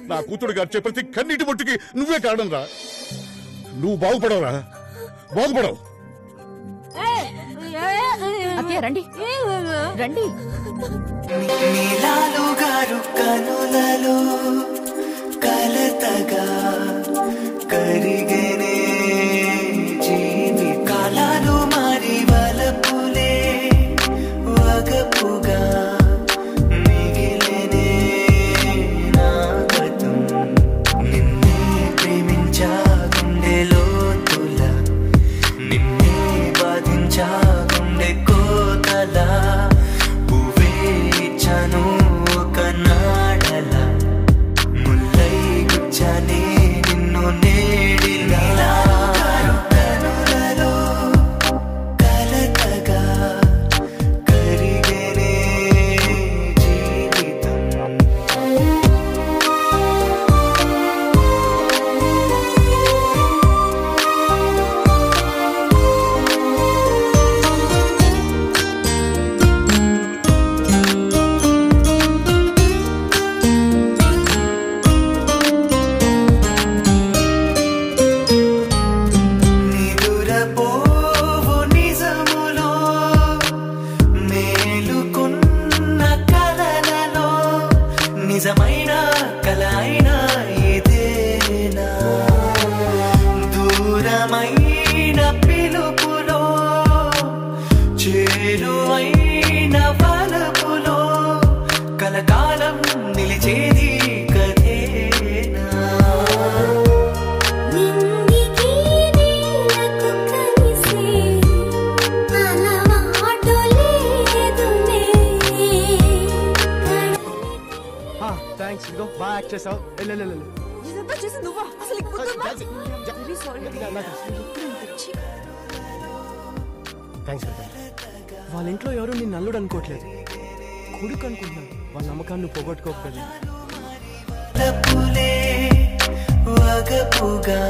నా కూతురు గారు ప్రతి కన్నీటి బొట్టుకి నువ్వే కారణం రా. నువ్వు బాగుపడవురా, బాగుపడవు. రండి రండి. నీలాలు గారు కనులలో కలతగా కరిగనే జీవి కాలాలు మారి వలపులే వగపుగా మిగిలనే నా గతం. నిన్నే ప్రేమించా గుండె లోతుల, నిన్నే బాధించా గుండె కోతల, పువ్వే ఇచ్చాను ఒక నాడల, ముల్లై గుచ్చానే నిన్ను నేడిలా. కనులలో కలతగా కరిగనే జీవితం. నిదురపోవు నిజములో మేలుకున్న కలలలో నిజమైన కల అయినా ఇదేనా? దూరమైన పిలుపులో చేరువైన వలపులో కలకాలం నిలిచేది కథేనా? థ్యాంక్స్, ఇదిగో బాగా యాక్ట్ చేసావు. ఇదంతా చేసి నువ్వా? అసలు నీకు గుర్తుందా? Very sorry. థ్యాంక్స్. వాళ్ళ ఇంట్లో ఎవరు నిన్ను అల్లుడు అనుకోవట్లేదు, కొడుకు అనుకుంటున్నాను. వాళ్ళ నమ్మకాన్ని నువ్వు పోగొట్టుకోకపోతే వగపుగా